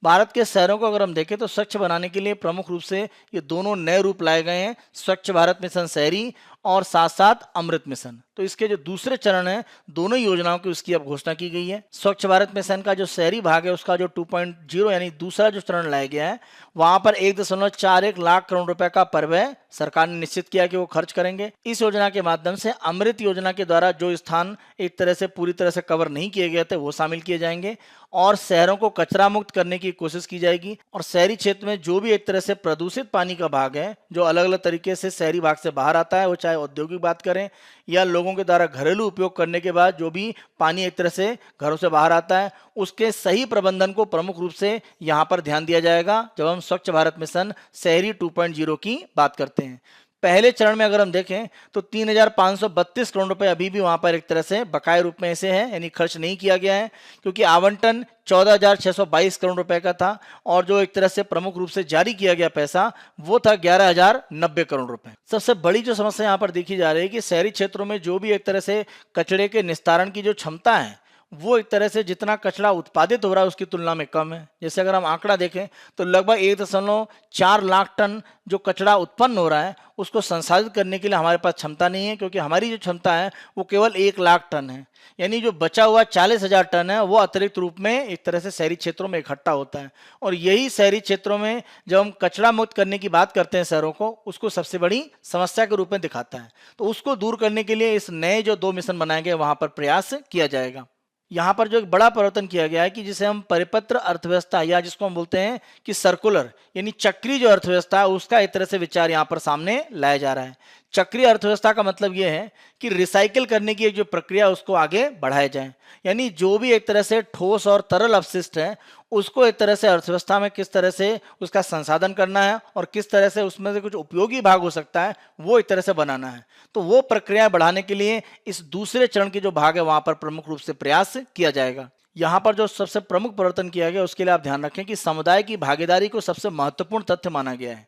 भारत के शहरों को अगर हम देखें तो स्वच्छ बनाने के लिए प्रमुख रूप से ये दोनों नए रूप लाए गए हैं, स्वच्छ भारत मिशन शहरी और साथ साथ अमृत मिशन। तो इसके जो दूसरे चरण है दोनों योजनाओं की उसकी अब घोषणा की गई है। स्वच्छ भारत मिशन का जो शहरी भाग है उसका जो 2.0 यानी दूसरा जो चरण लाया गया है वहां पर 1.41 लाख करोड़ रुपए का परिव्यय सरकार ने निश्चित किया कि वो खर्च करेंगे। इस योजना के माध्यम से अमृत योजना के द्वारा जो स्थान एक तरह से पूरी तरह से कवर नहीं किए गए थे वो शामिल किए जाएंगे, और शहरों को कचरा मुक्त करने की कोशिश की जाएगी। और शहरी क्षेत्र में जो भी एक तरह से प्रदूषित पानी का भाग है जो अलग अलग तरीके से शहरी भाग से बाहर आता है, वो चाहे औद्योगिक बात करें या लोगों के द्वारा घरेलू उपयोग करने के बाद जो भी पानी एक तरह से घरों से बाहर आता है, उसके सही प्रबंधन को प्रमुख रूप से यहाँ पर ध्यान दिया जाएगा जब हम स्वच्छ भारत मिशन शहरी 2.0 की बात करते हैं। पहले चरण में अगर हम देखें तो 3,532 करोड़ रुपए अभी भी वहां पर एक तरह से बकाये रूप में ऐसे हैं, यानी खर्च नहीं किया गया है, क्योंकि आवंटन 14,622 करोड़ रुपए का था, और जो एक तरह से प्रमुख रूप से जारी किया गया पैसा वो था 11,090 करोड़ रुपए। सबसे बड़ी जो समस्या यहाँ पर देखी जा रही है कि शहरी क्षेत्रों में जो भी एक तरह से कचरे के निस्तारण की जो क्षमता है वो एक तरह से जितना कचरा उत्पादित हो रहा है उसकी तुलना में कम है। जैसे अगर हम आंकड़ा देखें तो लगभग 1.4 लाख टन जो कचरा उत्पन्न हो रहा है उसको संसाधित करने के लिए हमारे पास क्षमता नहीं है, क्योंकि हमारी जो क्षमता है वो केवल 1 लाख टन है। यानी जो बचा हुआ 40,000 टन है वो अतिरिक्त रूप में एक तरह से शहरी क्षेत्रों में इकट्ठा होता है, और यही शहरी क्षेत्रों में जब हम कचरा मुक्त करने की बात करते हैं शहरों को, उसको सबसे बड़ी समस्या के रूप में दिखाता है। तो उसको दूर करने के लिए इस नए जो 2 मिशन बनाए गए वहां पर प्रयास किया जाएगा। यहाँ पर जो एक बड़ा परिवर्तन किया गया है कि जिसे हम परिपत्र अर्थव्यवस्था या जिसको हम बोलते हैं कि सर्कुलर यानी चक्रीय जो अर्थव्यवस्था है उसका एक तरह से विचार यहाँ पर सामने लाया जा रहा है। चक्रीय अर्थव्यवस्था का मतलब ये है कि रिसाइकिल करने की एक जो प्रक्रिया है उसको आगे बढ़ाया जाए, यानी जो भी एक तरह से ठोस और तरल अपशिष्ट है उसको एक तरह से अर्थव्यवस्था में किस तरह से उसका संसाधन करना है और किस तरह से उसमें से कुछ उपयोगी भाग हो सकता है वो एक तरह से बनाना है। तो वो प्रक्रिया बढ़ाने के लिए इस दूसरे चरण के जो भाग है वहां पर प्रमुख रूप से प्रयास किया जाएगा। यहाँ पर जो सबसे प्रमुख परिवर्तन किया गया उसके लिए आप ध्यान रखें कि समुदाय की भागीदारी को सबसे महत्वपूर्ण तथ्य माना गया है,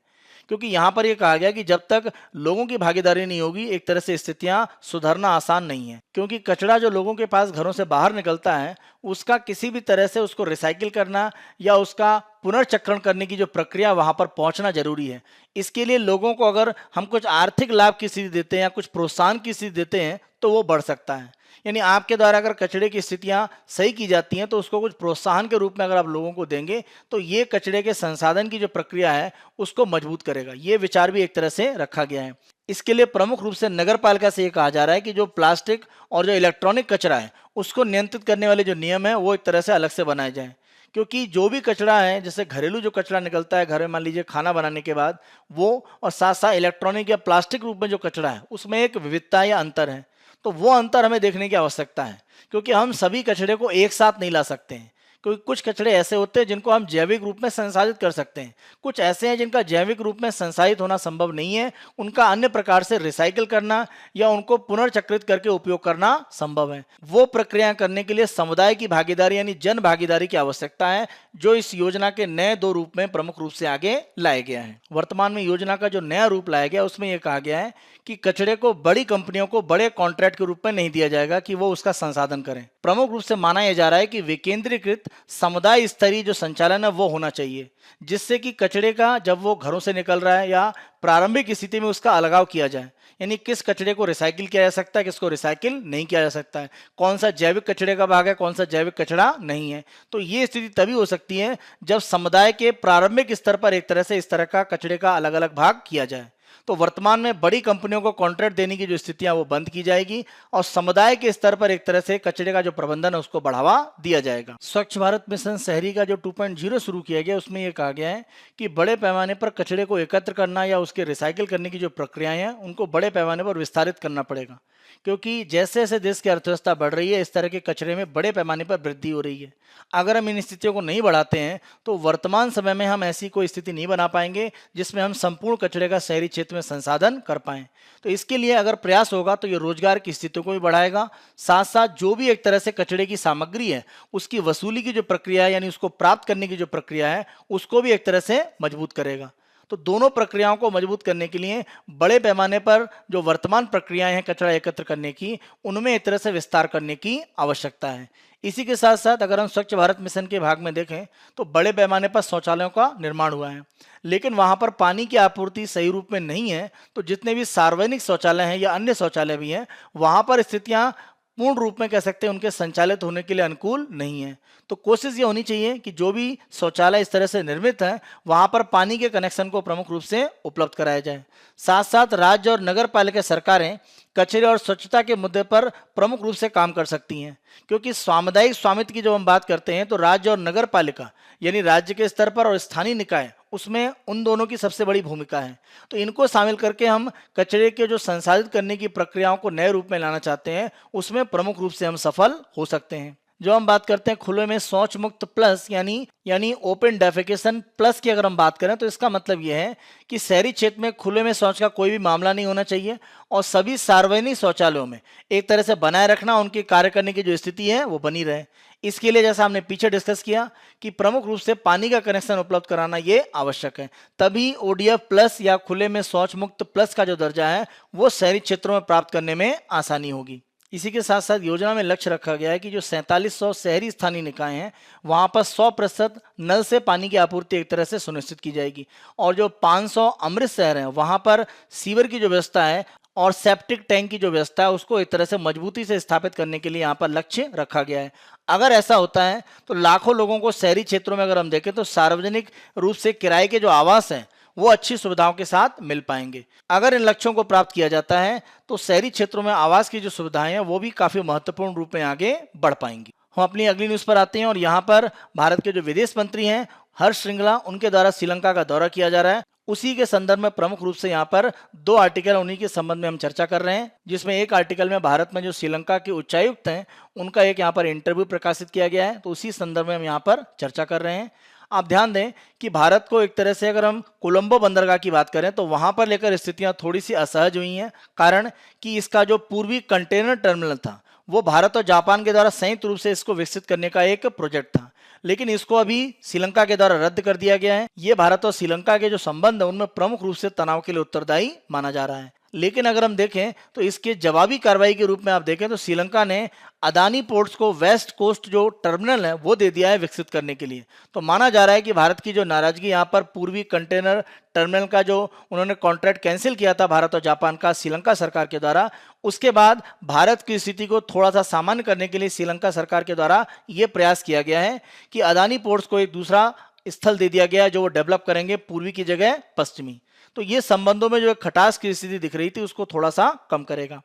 क्योंकि यहाँ पर यह कहा गया कि जब तक लोगों की भागीदारी नहीं होगी एक तरह से स्थितियां सुधरना आसान नहीं है, क्योंकि कचरा जो लोगों के पास घरों से बाहर निकलता है उसका किसी भी तरह से उसको रिसाइकिल करना या उसका पुनर्चक्रण करने की जो प्रक्रिया वहां पर पहुंचना जरूरी है। इसके लिए लोगों को अगर हम कुछ आर्थिक लाभ की स्थिति देते हैं या कुछ प्रोत्साहन की स्थिति देते हैं तो वो बढ़ सकता है। यानी आपके द्वारा अगर कचरे की स्थितियां सही की जाती हैं तो उसको कुछ प्रोत्साहन के रूप में अगर आप लोगों को देंगे तो ये कचरे के संसाधन की जो प्रक्रिया है उसको मजबूत करेगा। ये विचार भी एक तरह से रखा गया है। इसके लिए प्रमुख रूप से नगर पालिका से ये कहा जा रहा है कि जो प्लास्टिक और जो इलेक्ट्रॉनिक कचरा है उसको नियंत्रित करने वाले जो नियम है वो एक तरह से अलग से बनाए जाए, क्योंकि जो भी कचरा है जैसे घरेलू जो कचरा निकलता है घर में मान लीजिए खाना बनाने के बाद वो, और साथ साथ इलेक्ट्रॉनिक या प्लास्टिक रूप में जो कचरा है उसमें एक विविधता या अंतर है। तो वो अंतर हमें देखने की आवश्यकता है, क्योंकि हम सभी कचरे को एक साथ नहीं ला सकते हैं, क्योंकि कुछ कचरे ऐसे होते हैं जिनको हम जैविक रूप में संसाधित कर सकते हैं, कुछ ऐसे हैं जिनका जैविक रूप में संसाधित होना संभव नहीं है, उनका अन्य प्रकार से रिसाइकिल करना या उनको पुनर्चक्रित करके उपयोग करना संभव है। वो प्रक्रिया करने के लिए समुदाय की भागीदारी यानी जन भागीदारी की आवश्यकता है, जो इस योजना के नए 2 रूप में प्रमुख रूप से आगे लाया गया है। वर्तमान में योजना का जो नया रूप लाया गया उसमें यह कहा गया है कि कचरे को बड़ी कंपनियों को बड़े कॉन्ट्रैक्ट के रूप में नहीं दिया जाएगा कि वो उसका संसाधन करें, प्रमुख रूप से माना यह जा रहा है कि विकेंद्रीकृत समुदाय स्तरीय जो संचालन है वो होना चाहिए, जिससे कि कचरे का जब वो घरों से निकल रहा है या प्रारंभिक स्थिति में उसका अलगाव किया जाए, यानी किस कचरे को रिसाइकिल किया जा सकता है, किसको रिसाइकिल नहीं किया जा सकता है, कौन सा जैविक कचरे का भाग है, कौन सा जैविक कचरा नहीं है। तो ये स्थिति तभी हो सकती है जब समुदाय के प्रारंभिक स्तर पर एक तरह से इस तरह का कचरे का अलग अलग भाग किया जाए। तो वर्तमान में बड़ी कंपनियों को कॉन्ट्रैक्ट देने की जो स्थितियां वो बंद की जाएगी और समुदाय के स्तर पर एक तरह से कचरे का जो प्रबंधन है उसको बढ़ावा दिया जाएगा। स्वच्छ भारत मिशन शहरी का जो 2.0 शुरू किया गया उसमें यह कहा गया है कि बड़े पैमाने पर कचरे को एकत्र करना या उसके रिसाइकिल करने की जो प्रक्रियाएं हैं उनको बड़े पैमाने पर विस्तारित करना पड़ेगा, क्योंकि जैसे जैसे देश की अर्थव्यवस्था बढ़ रही है इस तरह के कचरे में बड़े पैमाने पर वृद्धि हो रही है। अगर हम इन स्थितियों को नहीं बढ़ाते हैं तो वर्तमान समय में हम ऐसी कोई स्थिति नहीं बना पाएंगे जिसमें हम संपूर्ण कचरे का शहरी क्षेत्र में संसाधन कर पाएं। तो इसके लिए अगर प्रयास होगा तो ये रोजगार की स्थितियों को भी बढ़ाएगा, साथ साथ जो भी एक तरह से कचरे की सामग्री है उसकी वसूली की जो प्रक्रिया है, यानी उसको प्राप्त करने की जो प्रक्रिया है, उसको भी एक तरह से मजबूत करेगा। तो दोनों प्रक्रियाओं को मजबूत करने के लिए बड़े पैमाने पर जो वर्तमान प्रक्रियाएं हैं कचरा एकत्र करने की, उनमें एक तरह से विस्तार करने की आवश्यकता है। इसी के साथ साथ अगर हम स्वच्छ भारत मिशन के भाग में देखें तो बड़े पैमाने पर शौचालयों का निर्माण हुआ है, लेकिन वहां पर पानी की आपूर्ति सही रूप में नहीं है। तो जितने भी सार्वजनिक शौचालय हैं या अन्य शौचालय भी हैं, वहां पर स्थितियां पूर्ण रूप में कह सकते हैं उनके संचालित होने के लिए अनुकूल नहीं है। तो कोशिश ये होनी चाहिए कि जो भी शौचालय इस तरह से निर्मित है वहां पर पानी के कनेक्शन को प्रमुख रूप से उपलब्ध कराया जाए। साथ साथ राज्य और नगर पालिका सरकारें कचरे और स्वच्छता के मुद्दे पर प्रमुख रूप से काम कर सकती हैं, क्योंकि सामुदायिक स्वामित्व की जब हम बात करते हैं तो राज्य और नगर पालिका यानी राज्य के स्तर पर और स्थानीय निकाय, उसमें उन दोनों की सबसे बड़ी भूमिका है। तो इनको शामिल करके हम कचरे के जो संसाधित करने की प्रक्रियाओं को नए रूप में लाना चाहते हैं उसमें प्रमुख रूप से हम सफल हो सकते हैं। जो हम बात करते हैं खुले में शौच मुक्त प्लस यानी ओपन डेफेकेशन प्लस की अगर हम बात करें तो इसका मतलब यह है कि शहरी क्षेत्र में खुले में शौच का कोई भी मामला नहीं होना चाहिए और सभी सार्वजनिक शौचालयों में एक तरह से बनाए रखना, उनकी कार्य करने की जो स्थिति है वो बनी रहे। इसके लिए जैसा हमने पीछे डिस्कस किया कि प्रमुख रूप से पानी का कनेक्शन उपलब्ध कराना ये आवश्यक है, तभी ओडीएफ प्लस या खुले में शौच मुक्त प्लस का जो दर्जा है वो शहरी क्षेत्रों में प्राप्त करने में आसानी होगी। इसी के साथ साथ योजना में लक्ष्य रखा गया है कि जो 4700 शहरी स्थानीय निकाय हैं वहां पर 100% नल से पानी की आपूर्ति एक तरह से सुनिश्चित की जाएगी और जो 500 अमृत शहर हैं वहां पर सीवर की जो व्यवस्था है और सेप्टिक टैंक की जो व्यवस्था है उसको एक तरह से मजबूती से स्थापित करने के लिए यहाँ पर लक्ष्य रखा गया है। अगर ऐसा होता है तो लाखों लोगों को शहरी क्षेत्रों में अगर हम देखें तो सार्वजनिक रूप से किराए के जो आवास हैं वो अच्छी सुविधाओं के साथ मिल पाएंगे। अगर इन लक्ष्यों को प्राप्त किया जाता है तो शहरी क्षेत्रों में आवास की जो सुविधाएं हैं वो भी काफी महत्वपूर्ण रूप में आगे बढ़ पाएंगी। हम अपनी अगली न्यूज पर आते हैं और यहाँ पर भारत के जो विदेश मंत्री हैं हर्ष श्रृंगला, उनके द्वारा श्रीलंका का दौरा किया जा रहा है। उसी के संदर्भ में प्रमुख रूप से यहाँ पर 2 आर्टिकल उन्हीं के संबंध में हम चर्चा कर रहे हैं, जिसमें एक आर्टिकल में भारत में जो श्रीलंका के उच्चायुक्त हैं उनका एक यहाँ पर इंटरव्यू प्रकाशित किया गया है, तो उसी संदर्भ में हम यहाँ पर चर्चा कर रहे हैं। आप ध्यान दें कि भारत को एक तरह से अगर हम कोलंबो बंदरगाह की बात करें तो वहां पर लेकर स्थितियां थोड़ी सी असहज हुई हैं, कारण कि इसका जो पूर्वी कंटेनर टर्मिनल था वो भारत और जापान के द्वारा संयुक्त रूप से इसको विकसित करने का एक प्रोजेक्ट था, लेकिन इसको अभी श्रीलंका के द्वारा रद्द कर दिया गया है। ये भारत और श्रीलंका के जो संबंध है उनमें प्रमुख रूप से तनाव के लिए उत्तरदायी माना जा रहा है। लेकिन अगर हम देखें तो इसके जवाबी कार्रवाई के रूप में आप देखें तो श्रीलंका ने अदानी पोर्ट्स को वेस्ट कोस्ट जो टर्मिनल है वो दे दिया है विकसित करने के लिए। तो माना जा रहा है कि भारत की जो नाराजगी यहाँ पर पूर्वी कंटेनर टर्मिनल का जो उन्होंने कॉन्ट्रैक्ट कैंसिल किया था भारत और जापान का श्रीलंका सरकार के द्वारा, उसके बाद भारत की स्थिति को थोड़ा सा सामान्य करने के लिए श्रीलंका सरकार के द्वारा ये प्रयास किया गया है कि अदानी पोर्ट्स को एक दूसरा स्थल दे दिया गया है जो वो डेवलप करेंगे पूर्वी की जगह पश्चिमी। तो ये संबंधों में जो एक खटास की स्थिति दिख रही थी उसको थोड़ा सा कम करेगा।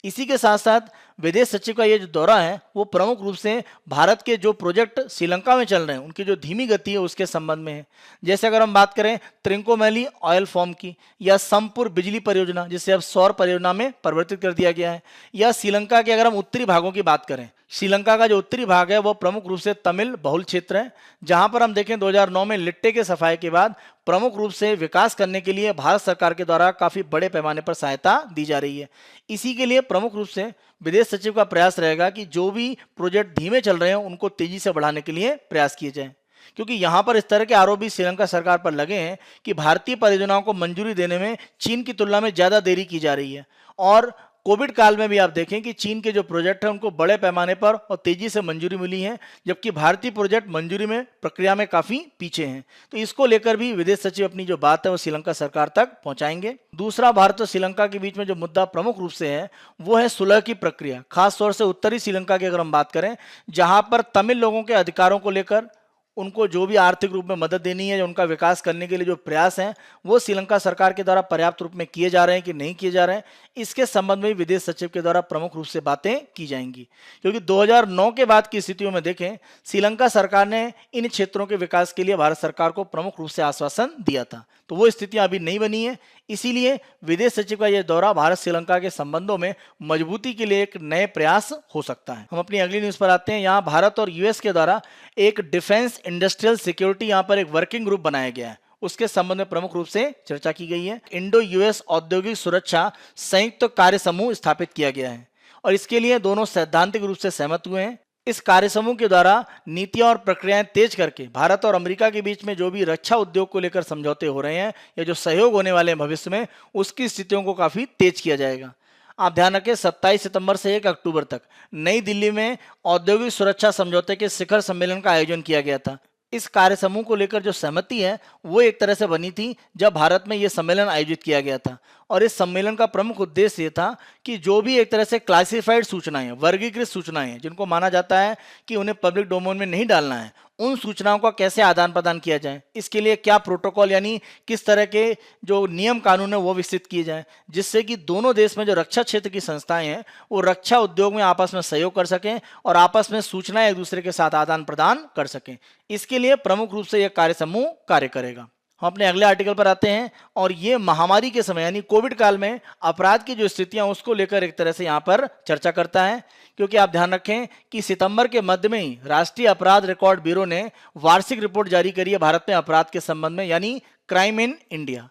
इसी के साथ साथ विदेश सचिव का ये जो दौरा है वो प्रमुख रूप से भारत के जो प्रोजेक्ट श्रीलंका में चल रहे हैं उनकी जो धीमी गति है उसके संबंध में है। जैसे अगर हम बात करें त्रिंकोमैली ऑयल फॉर्म की या समपुर बिजली परियोजना जिसे अब सौर परियोजना में परिवर्तित कर दिया गया है, या श्रीलंका के अगर हम उत्तरी भागों की बात करें, श्रीलंका का जो उत्तरी भाग है वो प्रमुख रूप से तमिल बहुल क्षेत्र है, जहां पर हम देखें 2009 में लिट्टे के सफाई के बाद प्रमुख रूप से विकास करने के लिए भारत सरकार के द्वारा काफी बड़े पैमाने पर सहायता दी जा रही है। इसी के लिए प्रमुख रूप से विदेश सचिव का प्रयास रहेगा कि जो भी प्रोजेक्ट धीमे चल रहे हैं उनको तेजी से बढ़ाने के लिए प्रयास किए जाएं, क्योंकि यहाँ पर इस तरह के आरोप भी श्रीलंका सरकार पर लगे हैं कि भारतीय परियोजनाओं को मंजूरी देने में चीन की तुलना में ज्यादा देरी की जा रही है और कोविड काल में भी आप देखें कि चीन के जो प्रोजेक्ट हैं उनको बड़े पैमाने पर और तेजी से मंजूरी मिली है, जबकि भारतीय प्रोजेक्ट मंजूरी में प्रक्रिया में काफी पीछे हैं। तो इसको लेकर भी विदेश सचिव अपनी जो बात है वो श्रीलंका सरकार तक पहुंचाएंगे। दूसरा, भारत और श्रीलंका के बीच में जो मुद्दा प्रमुख रूप से है वो है सुलह की प्रक्रिया, खासतौर से उत्तरी श्रीलंका की अगर हम बात करें, जहां पर तमिल लोगों के अधिकारों को लेकर उनको जो भी आर्थिक रूप में मदद देनी है या उनका विकास करने के लिए जो प्रयास हैं वो श्रीलंका सरकार के द्वारा पर्याप्त रूप में किए जा रहे हैं कि नहीं किए जा रहे हैं, इसके संबंध में विदेश सचिव के द्वारा प्रमुख रूप से बातें की जाएंगी। क्योंकि 2009 के बाद की स्थितियों में देखें, श्रीलंका सरकार ने इन क्षेत्रों के विकास के लिए भारत सरकार को प्रमुख रूप से आश्वासन दिया था, तो वो स्थितियां अभी नहीं बनी है। इसीलिए विदेश सचिव का यह दौरा भारत श्रीलंका के संबंधों में मजबूती के लिए एक नए प्रयास हो सकता है। हम अपनी अगली न्यूज पर आते हैं। यहाँ भारत और यूएस के द्वारा एक डिफेंस इंडस्ट्रियल सिक्योरिटी यहाँ पर एक वर्किंग ग्रुप बनाया गया है, उसके संबंध में प्रमुख रूप से चर्चा की गई है। इंडो यूएस औद्योगिक सुरक्षा संयुक्त कार्य समूह स्थापित किया गया है और इसके लिए दोनों सैद्धांतिक रूप से सहमत हुए हैं। इस कार्य समूह के द्वारा नीतियां और प्रक्रियाएं तेज करके भारत और अमेरिका के बीच में जो भी रक्षा उद्योग को लेकर समझौते हो रहे हैं या जो सहयोग होने वाले हैं भविष्य में, उसकी स्थितियों को काफी तेज किया जाएगा। आप ध्यान रखें, 27 सितंबर से 1 अक्टूबर तक नई दिल्ली में औद्योगिक सुरक्षा समझौते के शिखर सम्मेलन का आयोजन किया गया था। इस कार्य समूह को लेकर जो सहमति है वो एक तरह से बनी थी जब भारत में यह सम्मेलन आयोजित किया गया था, और इस सम्मेलन का प्रमुख उद्देश्य ये था कि जो भी एक तरह से क्लासिफाइड सूचनाएं, वर्गीकृत सूचनाएं जिनको माना जाता है कि उन्हें पब्लिक डोमेन में नहीं डालना है, उन सूचनाओं का कैसे आदान प्रदान किया जाए, इसके लिए क्या प्रोटोकॉल यानी किस तरह के जो नियम कानून है वो विकसित किए जाएं, जिससे कि दोनों देश में जो रक्षा क्षेत्र की संस्थाएं हैं वो रक्षा उद्योग में आपस में सहयोग कर सकें और आपस में सूचनाएं एक दूसरे के साथ आदान प्रदान कर सकें। इसके लिए प्रमुख रूप से यह कार्य समूह कार्य करेगा। हम अपने अगले आर्टिकल पर आते हैं और ये महामारी के समय यानी कोविड काल में अपराध की जो स्थितियां उसको लेकर एक तरह से यहाँ पर चर्चा करता है। क्योंकि आप ध्यान रखें कि सितंबर के मध्य में ही राष्ट्रीय अपराध रिकॉर्ड ब्यूरो ने वार्षिक रिपोर्ट जारी करी है भारत में अपराध के संबंध में, यानी क्राइम इन इंडिया।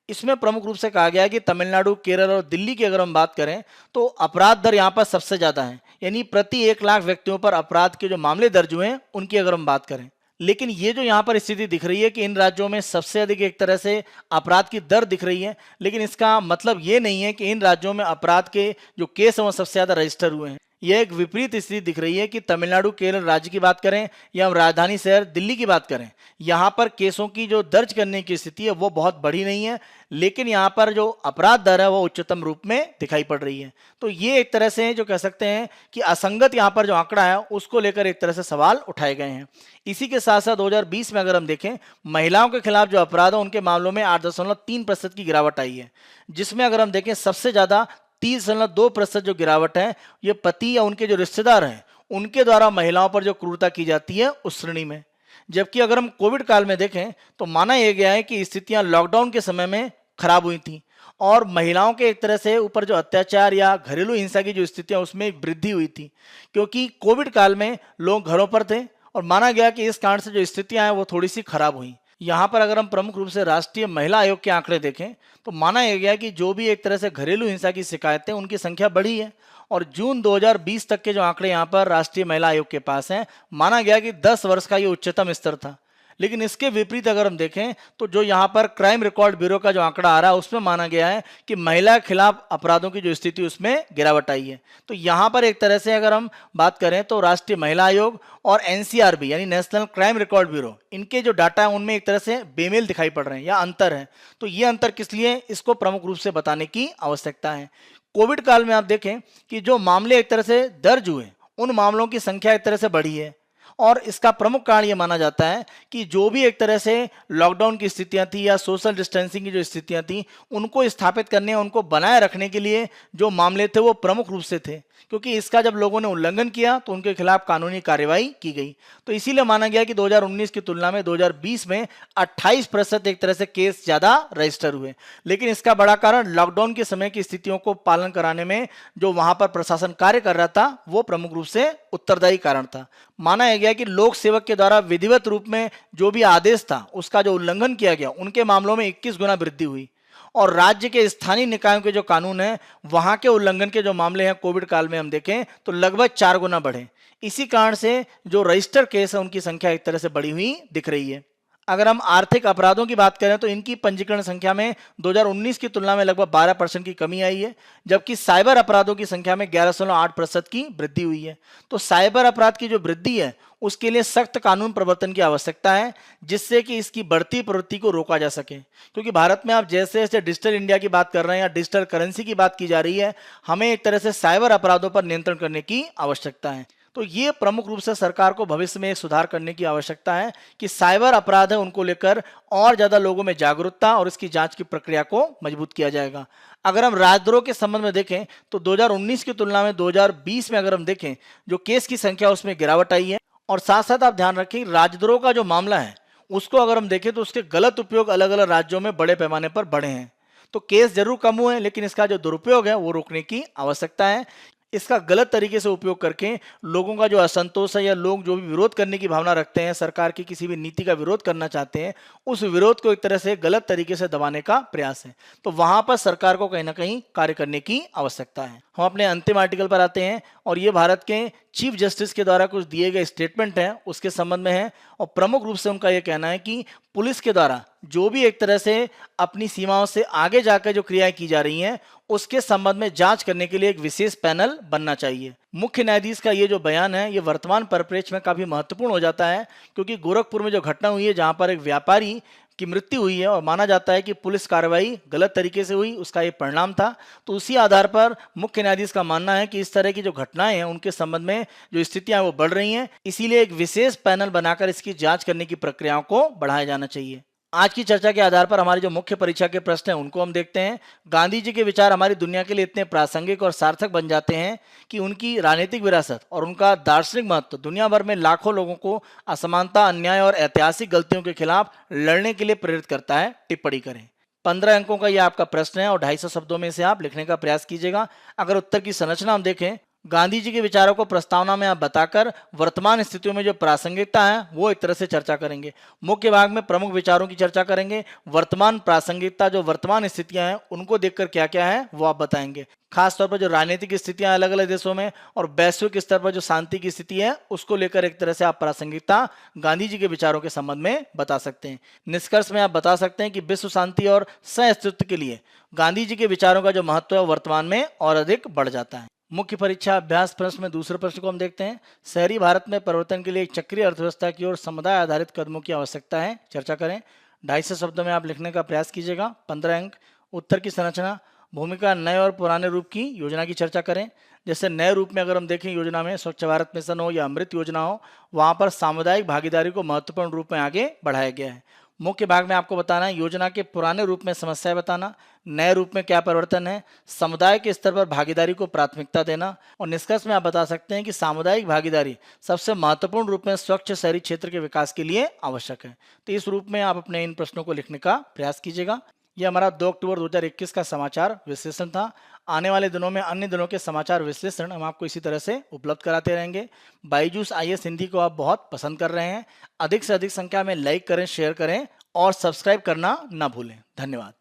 इसमें प्रमुख रूप से कहा गया है कि तमिलनाडु, केरल और दिल्ली की अगर हम बात करें तो अपराध दर यहाँ पर सबसे ज्यादा है, यानी प्रति 1 लाख व्यक्तियों पर अपराध के जो मामले दर्ज हुए हैं उनकी अगर हम बात करें। लेकिन ये जो यहाँ पर स्थिति दिख रही है कि इन राज्यों में सबसे अधिक एक तरह से अपराध की दर दिख रही है, लेकिन इसका मतलब ये नहीं है कि इन राज्यों में अपराध के जो केस हैं वो सबसे ज्यादा रजिस्टर हुए हैं। यह एक विपरीत स्थिति दिख रही है कि तमिलनाडु, केरल राज्य की बात करें या हम राजधानी शहर दिल्ली की बात करें, यहाँ पर केसों की जो दर्ज करने की स्थिति है वो बहुत बड़ी नहीं है, लेकिन यहाँ पर जो अपराध दर है वो उच्चतम रूप में दिखाई पड़ रही है। तो ये एक तरह से जो कह सकते हैं कि असंगत यहाँ पर जो आंकड़ा है उसको लेकर एक तरह से सवाल उठाए गए हैं। इसी के साथ साथ 2020 में अगर हम देखें, महिलाओं के खिलाफ जो अपराध है उनके मामलों में 8.3% की गिरावट आई है, जिसमें अगर हम देखें सबसे ज्यादा 30.2% जो गिरावट है ये पति या उनके जो रिश्तेदार हैं उनके द्वारा महिलाओं पर जो क्रूरता की जाती है उस श्रेणी में। जबकि अगर हम कोविड काल में देखें तो माना यह गया है कि स्थितियां लॉकडाउन के समय में खराब हुई थी और महिलाओं के एक तरह से ऊपर जो अत्याचार या घरेलू हिंसा की जो स्थितियां उसमें एक वृद्धि हुई थी, क्योंकि कोविड काल में लोग घरों पर थे और माना गया कि इस कारण से जो स्थितियां हैं वो थोड़ी सी खराब हुई। यहाँ पर अगर हम प्रमुख रूप से राष्ट्रीय महिला आयोग के आंकड़े देखें तो माना यह गया कि जो भी एक तरह से घरेलू हिंसा की शिकायतें उनकी संख्या बढ़ी है, और जून 2020 तक के जो आंकड़े यहाँ पर राष्ट्रीय महिला आयोग के पास हैं, माना गया कि 10 वर्ष का ये उच्चतम स्तर था। लेकिन इसके विपरीत अगर हम देखें तो जो यहाँ पर क्राइम रिकॉर्ड ब्यूरो का जो आंकड़ा आ रहा है उसमें माना गया है कि महिला के खिलाफ अपराधों की जो स्थिति उसमें गिरावट आई है। तो यहाँ पर एक तरह से अगर हम बात करें तो राष्ट्रीय महिला आयोग और एनसीआरबी यानी नेशनल क्राइम रिकॉर्ड ब्यूरो, इनके जो डाटा है उनमें एक तरह से बेमेल दिखाई पड़ रहे हैं या अंतर है। तो ये अंतर किस लिए, इसको प्रमुख रूप से बताने की आवश्यकता है। कोविड काल में आप देखें कि जो मामले एक तरह से दर्ज हुए उन मामलों की संख्या एक तरह से बढ़ी है, और इसका प्रमुख कारण यह माना जाता है कि जो भी एक तरह से लॉकडाउन की स्थितियां थी या सोशल डिस्टेंसिंग की जो स्थितियां थी उनको स्थापित करने, उनको बनाए रखने के लिए जो मामले थे वो प्रमुख रूप से थे, क्योंकि इसका जब लोगों ने उल्लंघन किया तो उनके खिलाफ कानूनी कार्रवाई की गई। तो इसीलिए माना गया कि 2019 की तुलना में 2020 में 28% एक तरह से केस ज्यादा रजिस्टर हुए। लेकिन इसका बड़ा कारण लॉकडाउन के समय की स्थितियों को पालन कराने में जो वहां पर प्रशासन कार्य कर रहा था वो प्रमुख रूप से उत्तरदायी कारण था। माना यह गया कि लोक सेवक के द्वारा विधिवत रूप में जो भी आदेश था उसका जो उल्लंघन किया गया उनके मामलों में 21 गुना वृद्धि हुई, और राज्य के स्थानीय निकायों के जो कानून है वहां के उल्लंघन के जो मामले हैं कोविड काल में हम देखें तो लगभग 4 गुना बढ़े। इसी कारण से जो रजिस्टर केस है उनकी संख्या एक तरह से बढ़ी हुई दिख रही है। अगर हम आर्थिक अपराधों की बात करें तो इनकी पंजीकरण संख्या में 2019 की तुलना में लगभग 12% की कमी आई है, जबकि साइबर अपराधों की संख्या में 11.8% की वृद्धि हुई है। तो साइबर अपराध की जो वृद्धि है उसके लिए सख्त कानून प्रवर्तन की आवश्यकता है, जिससे कि इसकी बढ़ती प्रवृत्ति को रोका जा सके। क्योंकि भारत में आप जैसे जैसे डिजिटल इंडिया की बात कर रहे हैं या डिजिटल करेंसी की बात की जा रही है, हमें एक तरह से साइबर अपराधों पर नियंत्रण करने की आवश्यकता है। तो ये प्रमुख रूप से सरकार को भविष्य में एक सुधार करने की आवश्यकता है कि साइबर अपराध है उनको लेकर और ज्यादा लोगों में जागरूकता और इसकी जांच की प्रक्रिया को मजबूत किया जाएगा। अगर हम राजद्रोह के संबंध में देखें तो 2019 की तुलना में 2020 में अगर हम देखें जो केस की संख्या उसमें गिरावट आई है। और साथ साथ आप ध्यान रखें राजद्रोह का जो मामला है उसको अगर हम देखें तो उसके गलत उपयोग अलग अलग राज्यों में बड़े पैमाने पर बढ़े हैं। तो केस जरूर कम हुए हैं, लेकिन इसका जो दुरुपयोग है वो रोकने की आवश्यकता है। इसका गलत तरीके से उपयोग करके लोगों का जो असंतोष है या लोग जो भी विरोध करने की भावना रखते हैं, सरकार की किसी भी नीति का विरोध करना चाहते हैं, उस विरोध को एक तरह से गलत तरीके से दबाने का प्रयास है। तो वहां पर सरकार को कहीं ना कहीं कार्य करने की आवश्यकता है। हम अपने अंतिम आर्टिकल पर आते हैं और ये भारत के चीफ जस्टिस के द्वारा कुछ दिए गए स्टेटमेंट हैं उसके संबंध में है। और प्रमुख रूप से उनका यह कहना है कि पुलिस के द्वारा जो भी एक तरह से अपनी सीमाओं से आगे जाकर जो क्रियाएं की जा रही हैं उसके संबंध में जांच करने के लिए एक विशेष पैनल बनना चाहिए। मुख्य न्यायाधीश का ये जो बयान है ये वर्तमान परिप्रेक्ष्य में काफी महत्वपूर्ण हो जाता है, क्योंकि गोरखपुर में जो घटना हुई है जहां पर एक व्यापारी की मृत्यु हुई है और माना जाता है कि पुलिस कार्रवाई गलत तरीके से हुई, उसका ये परिणाम था। तो उसी आधार पर मुख्य न्यायाधीश का मानना है कि इस तरह की जो घटनाएं हैं उनके संबंध में जो स्थितियां हैं वो बढ़ रही हैं, इसीलिए एक विशेष पैनल बनाकर इसकी जांच करने की प्रक्रियाओं को बढ़ाया जाना चाहिए। आज की चर्चा के आधार पर हमारी जो मुख्य परीक्षा के प्रश्न हैं उनको हम देखते हैं। गांधी जी के विचार हमारी दुनिया के लिए इतने प्रासंगिक और सार्थक बन जाते हैं कि उनकी राजनीतिक विरासत और उनका दार्शनिक महत्व दुनिया भर में लाखों लोगों को असमानता, अन्याय और ऐतिहासिक गलतियों के खिलाफ लड़ने के लिए प्रेरित करता है। टिप्पणी करें। 15 अंकों का यह आपका प्रश्न है और 250 शब्दों में से आप लिखने का प्रयास कीजिएगा। अगर उत्तर की संरचना हम देखें, गांधी जी के विचारों को प्रस्तावना में आप बताकर वर्तमान स्थितियों में जो प्रासंगिकता है वो एक तरह से चर्चा करेंगे। मुख्य भाग में प्रमुख विचारों की चर्चा करेंगे। वर्तमान प्रासंगिकता जो वर्तमान स्थितियां हैं उनको देखकर क्या क्या है वो आप बताएंगे। खासतौर पर जो राजनीतिक स्थितियां अलग अलग देशों में और वैश्विक स्तर पर जो शांति की स्थिति है उसको लेकर एक तरह से आप प्रासंगिकता गांधी जी के विचारों के संबंध में बता सकते हैं। निष्कर्ष में आप बता सकते हैं कि विश्व शांति और सह अस्तित्व के लिए गांधी जी के विचारों का जो महत्व है वर्तमान में और अधिक बढ़ जाता है। मुख्य परीक्षा अभ्यास प्रश्न में दूसरे प्रश्न को हम देखते हैं। शहरी भारत में परिवर्तन के लिए एक चक्रीय अर्थव्यवस्था की ओर समुदाय आधारित कदमों की आवश्यकता है। चर्चा करें। 250 शब्दों में आप लिखने का प्रयास कीजिएगा। 15 अंक। उत्तर की संरचना, भूमिका नए और पुराने रूप की योजना की चर्चा करें। जैसे नए रूप में अगर हम देखें योजना में स्वच्छ भारत मिशन हो या अमृत योजना हो, वहां पर सामुदायिक भागीदारी को महत्वपूर्ण रूप में आगे बढ़ाया गया है। मुख्य भाग में आपको बताना है योजना के पुराने रूप में समस्याएं बताना, नए रूप में क्या परिवर्तन है, समुदाय के स्तर पर भागीदारी को प्राथमिकता देना। और निष्कर्ष में आप बता सकते हैं कि सामुदायिक भागीदारी सबसे महत्वपूर्ण रूप में स्वच्छ शहरी क्षेत्र के विकास के लिए आवश्यक है। तो इस रूप में आप अपने इन प्रश्नों को लिखने का प्रयास कीजिएगा। यह हमारा 2 अक्टूबर 2021 का समाचार विश्लेषण था। आने वाले दिनों में अन्य दिनों के समाचार विश्लेषण हम आपको इसी तरह से उपलब्ध कराते रहेंगे। बाईजूस IAS हिंदी को आप बहुत पसंद कर रहे हैं। अधिक से अधिक संख्या में लाइक करें, शेयर करें और सब्सक्राइब करना ना भूलें। धन्यवाद।